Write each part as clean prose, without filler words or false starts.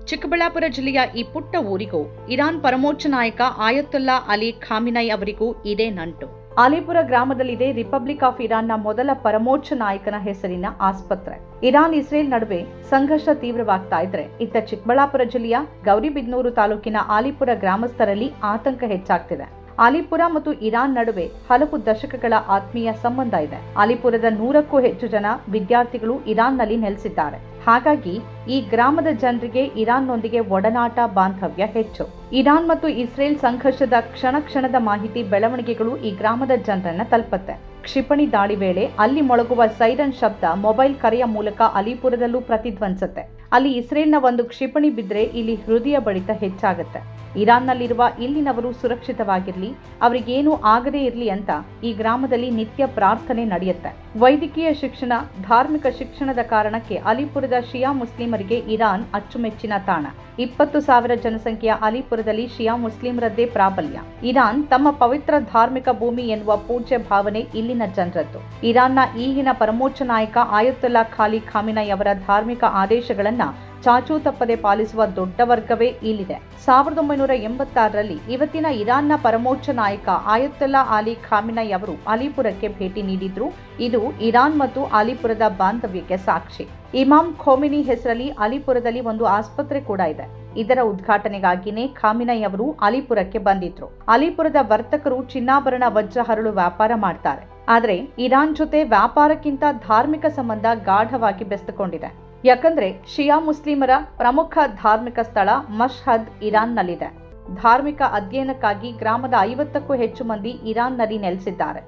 ಚಿಕ್ಕಬಳ್ಳಾಪುರ ಜಿಲ್ಲೆಯ ಈ ಪುಟ್ಟ ಊರಿಗೂ ಇರಾನ್ ಪರಮೋಚ್ಚ ನಾಯಕ ಆಯತುಲ್ಲಾ ಅಲಿ ಖಾಮಿನೈ ಅವರಿಗೂ ಇದೇ ನಂಟು. ಅಲಿಪುರ ಗ್ರಾಮದಲ್ಲಿದೆ ರಿಪಬ್ಲಿಕ್ ಆಫ್ ಇರಾನ್ನ ಮೊದಲ ಪರಮೋಚ್ಚ ನಾಯಕನ ಹೆಸರಿನ ಆಸ್ಪತ್ರೆ. ಇರಾನ್ ಇಸ್ರೇಲ್ ನಡುವೆ ಸಂಘರ್ಷ ತೀವ್ರವಾಗ್ತಾ ಇದ್ರೆ ಇತ್ತ ಚಿಕ್ಕಬಳ್ಳಾಪುರ ಜಿಲ್ಲೆಯ ಗೌರಿಬಿದನೂರು ತಾಲೂಕಿನ ಆಲಿಪುರ ಗ್ರಾಮಸ್ಥರಲ್ಲಿ ಆತಂಕ ಹೆಚ್ಚಾಗ್ತಿದೆ. ಅಲಿಪುರ ಮತ್ತು ಇರಾನ್ ನಡುವೆ ಹಲವು ದಶಕಗಳ ಆತ್ಮೀಯ ಸಂಬಂಧ ಇದೆ. ಅಲಿಪುರದ 100ಕ್ಕೂ ಹೆಚ್ಚು ಜನ ವಿದ್ಯಾರ್ಥಿಗಳು ಇರಾನ್ನಲ್ಲಿ ನೆಲೆಸಿದ್ದಾರೆ. ಹಾಗಾಗಿ ಈ ಗ್ರಾಮದ ಜನರಿಗೆ ಇರಾನ್ನೊಂದಿಗೆ ಒಡನಾಟ ಬಾಂಧವ್ಯ ಹೆಚ್ಚು. ಇರಾನ್ ಮತ್ತು ಇಸ್ರೇಲ್ ಸಂಘರ್ಷದ ಕ್ಷಣದ ಮಾಹಿತಿ ಬೆಳವಣಿಗೆಗಳು ಈ ಗ್ರಾಮದ ಜನರನ್ನ ತಲುಪುತ್ತೆ. ಕ್ಷಿಪಣಿ ದಾಳಿ ವೇಳೆ ಅಲ್ಲಿ ಮೊಳಗುವ ಸೈರನ್ ಶಬ್ದ ಮೊಬೈಲ್ ಕರೆಯ ಮೂಲಕ ಅಲಿಪುರದಲ್ಲೂ ಪ್ರತಿಧ್ವನಿಸುತ್ತೆ. ಅಲ್ಲಿ ಇಸ್ರೇಲ್ನ ಒಂದು ಕ್ಷಿಪಣಿ ಬಿದ್ದರೆ ಇಲ್ಲಿ ಹೃದಯ ಬಡಿತ ಹೆಚ್ಚಾಗುತ್ತೆ. ಇರಾನ್ನಲ್ಲಿರುವ ಇಲ್ಲಿನವರು ಸುರಕ್ಷಿತವಾಗಿರಲಿ, ಅವರಿಗೇನೂ ಆಗದೇ ಇರಲಿ ಅಂತ ಈ ಗ್ರಾಮದಲ್ಲಿ ನಿತ್ಯ ಪ್ರಾರ್ಥನೆ ನಡೆಯುತ್ತೆ. ವೈದ್ಯಕೀಯ ಶಿಕ್ಷಣ, ಧಾರ್ಮಿಕ ಶಿಕ್ಷಣದ ಕಾರಣಕ್ಕೆ ಅಲಿಪುರದ ಶಿಯಾ ಮುಸ್ಲಿಮರಿಗೆ ಇರಾನ್ ಅಚ್ಚುಮೆಚ್ಚಿನ ತಾಣ. 20,000 ಜನಸಂಖ್ಯೆಯ ಅಲಿಪುರದಲ್ಲಿ ಶಿಯಾ ಮುಸ್ಲಿಮರದ್ದೇ ಪ್ರಾಬಲ್ಯ. ಇರಾನ್ ತಮ್ಮ ಪವಿತ್ರ ಧಾರ್ಮಿಕ ಭೂಮಿ ಎನ್ನುವ ಪೂಜ್ಯ ಭಾವನೆ ಇಲ್ಲಿನ ಜನರದ್ದು. ಇರಾನ್ನ ಈಗಿನ ಪರಮೋಚ್ಚ ನಾಯಕ ಆಯತುಲ್ಲಾ ಅಲಿ ಖಾಮಿನೈ ಅವರ ಧಾರ್ಮಿಕ ಆದೇಶಗಳನ್ನ ಚಾಚೂ ತಪ್ಪದೆ ಪಾಲಿಸುವ ದೊಡ್ಡ ವರ್ಗವೇ ಇಲ್ಲಿದೆ. 1986ರಲ್ಲಿ ಇವತ್ತಿನ ಇರಾನ್ನ ಪರಮೋಚ್ಚ ನಾಯಕ ಆಯತುಲ್ಲಾ ಅಲಿ ಖಾಮಿನೈ ಅವರು ಅಲಿಪುರಕ್ಕೆ ಭೇಟಿ ನೀಡಿದ್ರು. ಇದು ಇರಾನ್ ಮತ್ತು ಅಲಿಪುರದ ಬಾಂಧವ್ಯಕ್ಕೆ ಸಾಕ್ಷಿ. ಇಮಾಮ್ ಖೋಮಿನಿ ಹೆಸರಲ್ಲಿ ಅಲಿಪುರದಲ್ಲಿ ಒಂದು ಆಸ್ಪತ್ರೆ ಕೂಡ ಇದೆ. ಇದರ ಉದ್ಘಾಟನೆಗಾಗಿನೇ ಖಾಮಿನೈ ಅವರು ಅಲಿಪುರಕ್ಕೆ ಬಂದಿದ್ರು. ಅಲಿಪುರದ ವರ್ತಕರು ಚಿನ್ನಾಭರಣ, ವಜ್ರ, ಹರಳು ವ್ಯಾಪಾರ ಮಾಡ್ತಾರೆ. ಆದರೆ ಇರಾನ್ ಜೊತೆ ವ್ಯಾಪಾರಕ್ಕಿಂತ ಧಾರ್ಮಿಕ ಸಂಬಂಧ ಗಾಢವಾಗಿ ಬೆಸೆದುಕೊಂಡಿದೆ. ಯಾಕಂದ್ರೆ ಶಿಯಾ ಮುಸ್ಲಿಮರ ಪ್ರಮುಖ ಧಾರ್ಮಿಕ ಸ್ಥಳ ಮಶ್ಹದ್ ಇರಾನ್ನಲ್ಲಿದೆ. ಧಾರ್ಮಿಕ ಅಧ್ಯಯನಕ್ಕಾಗಿ ಗ್ರಾಮದ 50ಕ್ಕೂ ಹೆಚ್ಚು ಮಂದಿ ಇರಾನ್ನಲ್ಲಿ ನೆಲೆಸಿದ್ದಾರೆ.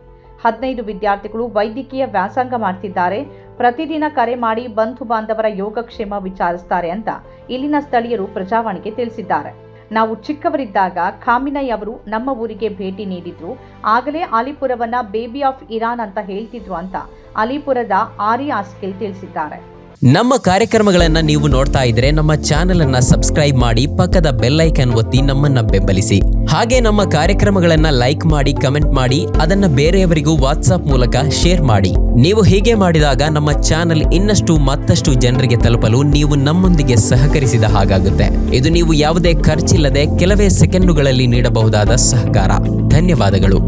15 ವಿದ್ಯಾರ್ಥಿಗಳು ವೈದ್ಯಕೀಯ ವ್ಯಾಸಂಗ ಮಾಡ್ತಿದ್ದಾರೆ. ಪ್ರತಿದಿನ ಕರೆ ಮಾಡಿ ಬಂಧು ಬಾಂಧವರ ಯೋಗಕ್ಷೇಮ ವಿಚಾರಿಸ್ತಾರೆ ಅಂತ ಇಲ್ಲಿನ ಸ್ಥಳೀಯರು ಪ್ರಜಾವಾಣಿಗೆ ತಿಳಿಸಿದ್ದಾರೆ. ನಾವು ಚಿಕ್ಕವರಿದ್ದಾಗ ಖಾಮಿನೈ ಅವರು ನಮ್ಮ ಊರಿಗೆ ಭೇಟಿ ನೀಡಿದ್ರು. ಆಗಲೇ ಅಲಿಪುರವನ್ನ ಬೇಬಿ ಆಫ್ ಇರಾನ್ ಅಂತ ಹೇಳ್ತಿದ್ರು ಅಂತ ಅಲಿಪುರದ ಆರಿ ಆಸ್ಕಿಲ್ ತಿಳಿಸಿದ್ದಾರೆ. ನಮ್ಮ ಕಾರ್ಯಕ್ರಮಗಳನ್ನು ನೀವು ನೋಡ್ತಾ ಇದ್ರೆ ನಮ್ಮ ಚಾನೆಲ್ ಅನ್ನ ಸಬ್ಸ್ಕ್ರೈಬ್ ಮಾಡಿ, ಪಕ್ಕದ ಬೆಲ್ ಐಕಾನ್ ಒತ್ತಿ ನಮ್ಮನ್ನ ಬೆಂಬಲಿಸಿ. ಹಾಗೆ ನಮ್ಮ ಕಾರ್ಯಕ್ರಮಗಳನ್ನ ಲೈಕ್ ಮಾಡಿ, ಕಮೆಂಟ್ ಮಾಡಿ, ಅದನ್ನ ಬೇರೆಯವರಿಗೂ ವಾಟ್ಸ್ಆಪ್ ಮೂಲಕ ಶೇರ್ ಮಾಡಿ. ನೀವು ಹೀಗೆ ಮಾಡಿದಾಗ ನಮ್ಮ ಚಾನೆಲ್ ಮತ್ತಷ್ಟು ಜನರಿಗೆ ತಲುಪಲು ನೀವು ನಮ್ಮೊಂದಿಗೆ ಸಹಕರಿಸಿದ ಹಾಗಾಗುತ್ತೆ. ಇದು ನೀವು ಯಾವುದೇ ಖರ್ಚಿಲ್ಲದೆ ಕೆಲವೇ ಸೆಕೆಂಡುಗಳಲ್ಲಿ ನೀಡಬಹುದಾದ ಸಹಕಾರ. ಧನ್ಯವಾದಗಳು.